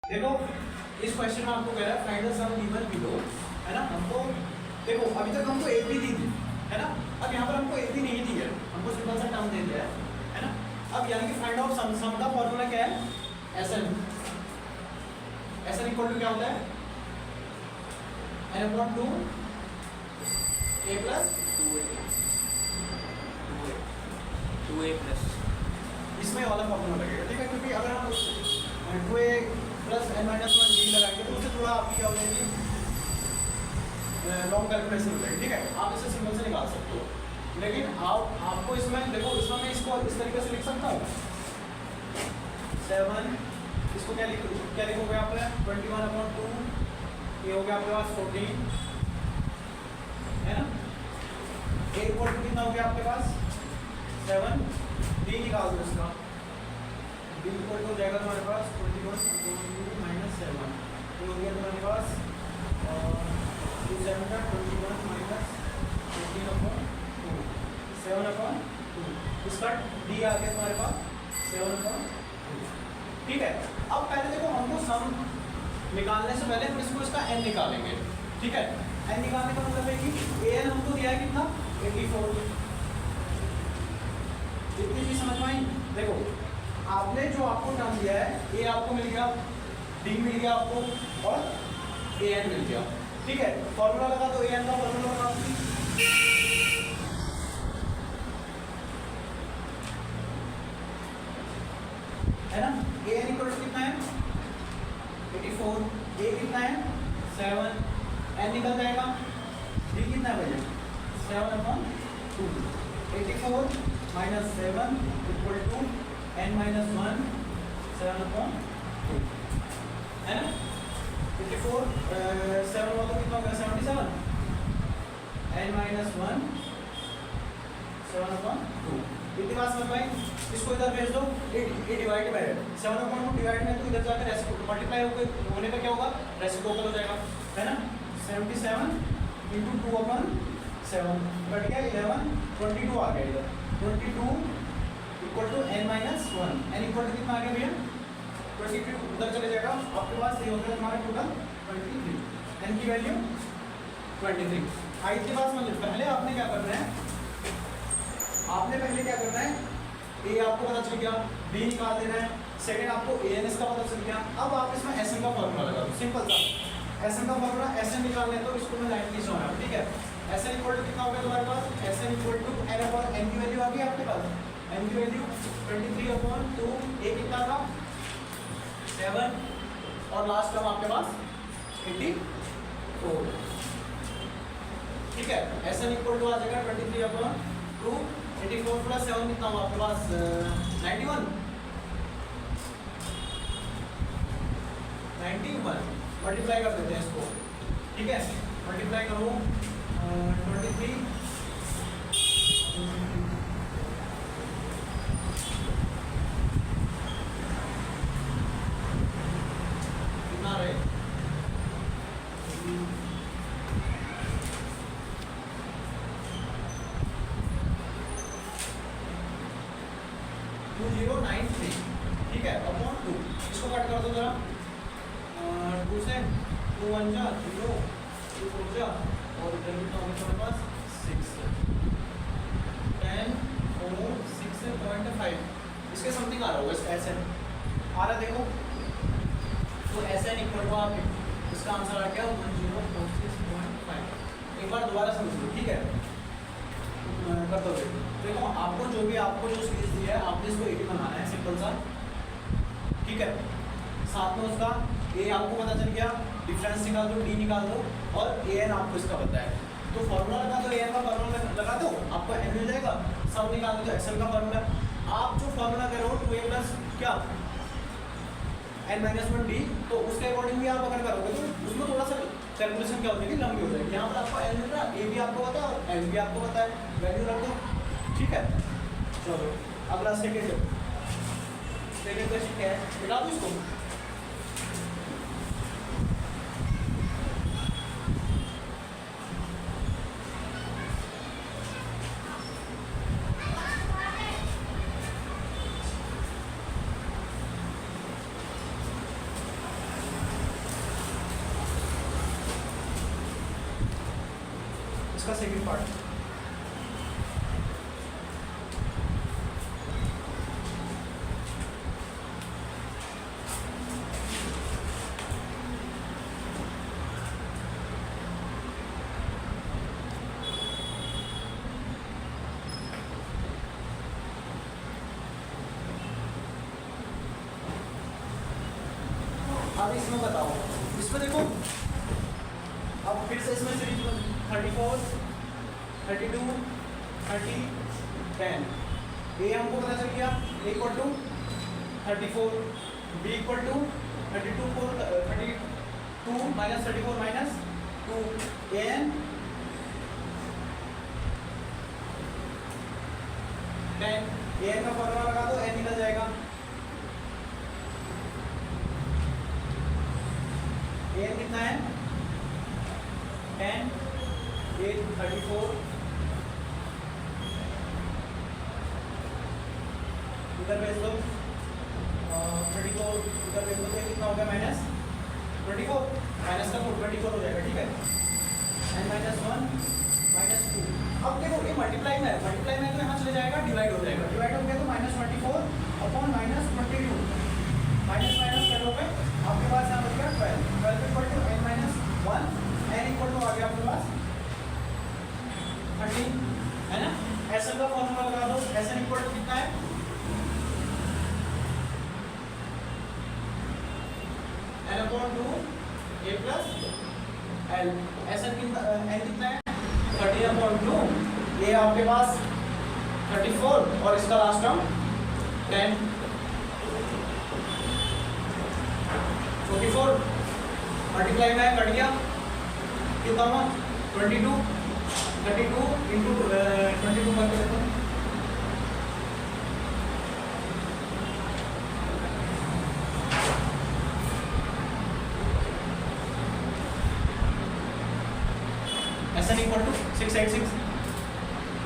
देखो इस क्वेश्चन में आपको कह रहा है find the sum given below, है ना। हमको देखो अभी तक हमको ए बी दी थी, है ना। अब यहाँ पर हमको ए बी नहीं दी है, हमको सिंपल सा टर्म दे दिया है ना। अब यानी कि फाइंड आउट सम का फॉर्मूला क्या है, एसएन। एसएन इक्वल टू क्या होता है, n/2 a plus 2a plus इसमें वाला फॉर्मूला लगेगा, ठीक है। क्योंकि अगर हम 2a प्लस n-1 d लगाएंगे तो उससे थोड़ा आपकी क्या हो जाएगी, लॉन्ग कैलकुलेशन हो जाएगी, ठीक है। आप इसे सिंपल से निकाल सकते हो, लेकिन आपको इसमें देखो, इसमें मैं इसको इस तरीके से लिख सकता हूँ 7, इसको क्या लिखोगे आप, 21/2, ये हो गया आपके पास 14, है ना। a इक्वल टू कितना हो गया आपके पास 7, d निकाल दो इसका, d इक्वल टू हो जाएगा तुम्हारे पास 21/2 माइनस 7, ये हो गया तुम्हारे पास 2 7 का 21 माइनस 14/2 7/2, इसका d आ गया तुम्हारे पास 7/2, ठीक है। अब पहले देखो हमको सम निकालने से पहले हम इसको इसका n निकालेंगे, ठीक है। n निकालने का मतलब है कि an हमको दिया है कितना 84, इतनी चीज समझ में आई। देखो आपने जो आपको टर्म दिया है, a आपको मिल गया, d मिल गया आपको और an मिल गया, ठीक है। फॉर्मूला लगा दो, an का फॉर्मूला लगा दो, है ना। an इक्वल टू कितना है 84, a कितना है 7, n निकल जाएगा, d कितना है भैया 7/2, 84 माइनस 7 इक्वल टू n-1 7/2, है ना। 84 7 हुआ तो कितना हो गया 77, n-1 7/2, इतनी बात समझ में आई। इसको इधर भेज दो, ये डिवाइड बाय 7/2 डिवाइड में तो इधर जाकर रेसिप्रोकल मल्टीप्लाई होने पे क्या होगा, रेसिप्रोकल हो जाएगा, है ना। 77 × 2/7 कट गया 11, 22 आ गया इधर, 22 equal to n-1, n equal to कितना आ गया भैया 22, उधर चले जाएगा आपके पास, ये हो गया हमारा टोटल 23, n की वैल्यू 23। आई थी बात समझ। पहले आपने क्या करना है, आपने पहले क्या करना है, ए आपको पता चल गया, बी निकाल देना है, सेकंड आपको एएनएस का पता चल गया। अब आप इसमें एसएन का फॉर्मूला लगा दो, सिंपल सा एसएन का फॉर्मूला, एसएन निकालने तो इसको मैं लाइन खींच रहा हूं, ठीक है। एसएन इक्वल टू कितना हो गया तुम्हारे पास, एसएन इक्वल टू n/n की वैल्यू आ गई आपके पास, n की वैल्यू 23/2, ए कितना था 7 और लास्ट टर्म आपके पास 84, ठीक है। एसएन इक्वल टू आ जाएगा 23/2, 84 प्लस 7 कितना हुआ आपके पास 91, मल्टीप्लाई कर देते हैं इसको, ठीक है। मल्टीप्लाई करो 23 कितना रहे 2093, ठीक है, अपॉन 2, इसको कट कर दो जरा, 2 से 2 1 जा 0, 2 4 जा और इधर कितना होगा तुम्हारे पास 6, 10 4 6.5, इसके समथिंग आ रहा होगा इसका एसएन आ रहा, देखो तो एसएन इक्वल टू आप इसका आंसर आ गया 1046.5। एक बार दोबारा समझ लो, ठीक है, कर दो। देखो आपको जो सीरीज दी है, आपने इसको एटी बनाना है, सिंपल सा, ठीक है। साथ में उसका ए आपको पता चल गया, डिफरेंस निकाल दो, डी निकाल दो और ए एन आपको इसका पता है, तो फॉर्मूला लगा दो, ए एन का फॉर्मूला लगा दो, आपको एन मिल जाएगा। सब निकाल दो, एक्सेल का फॉर्मूला, आप जो फॉर्मूला करो 2a प्लस क्या n-1 d, तो उसके अकॉर्डिंग भी आप अगर करोगे तो उसमें थोड़ा सा कैलकुलेशन क्या हो जाएगी, लंबी हो जाएगी। यहाँ पर आपको एन मिल रहा है, ए भी आपको पता है और एन भी आपको पता है, वैल्यू रख दो, ठीक है। चलो अगला सेकेंड क्वेश्चन क्या है, मिला दो इसको, इसका सेकंड पार्ट। अब इसमें बताओ, इसमें देखो अब फिर से इसमें सीरीज 34, 32, 30, 10। ए हमको पता चल गया A equal to 34, B equal to 32 minus 34 minus 2, n 10। N का फॉर्मूला लगा दो, एन निकल जाएगा। एन कितना है 10, 8, 34, इधर भेज दो 34, इधर भेज दो, कितना हो गया माइनस 24, माइनस का 24 हो जाएगा, ठीक है। N minus 1 minus 2। अब देखो ये मल्टीप्लाई में है, मल्टीप्लाई में तो यहाँ चले जाएगा, डिवाइड हो जाएगा, डिवाइड हो गया तो minus 24 upon minus 22, minus minus कर लोगे आपके पास यहाँ बच गया 12, 12 equal to n minus 1, n equal to आ गया आपके पास 13, है ना। एस एन का फॉर्मूला लगा दो, एस एन इक्वल टू कितना है एन अपॉन 2 ए प्लस एल। एस एन कितना है 13 अपॉन 2, ये आपके पास 34 और इसका लास्ट टर्म 10, 44 मल्टीप्लाई में कट गया, कितना हुआ 22, 32 इंटू 22 करके देखो, एस एन इक्वल टू 686,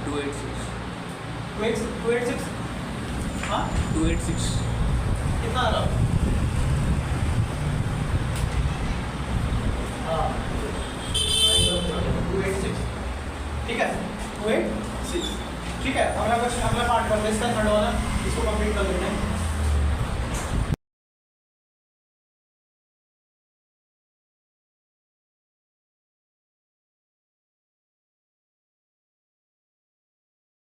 286, 286, हाँ 286, कितना आ रहा हाँ 286, ठीक है 286, ठीक है। अगला क्वेश्चन, अगला पार्ट करते हैं इसका थर्ड वाला, इसको कंप्लीट कर लेते हैं।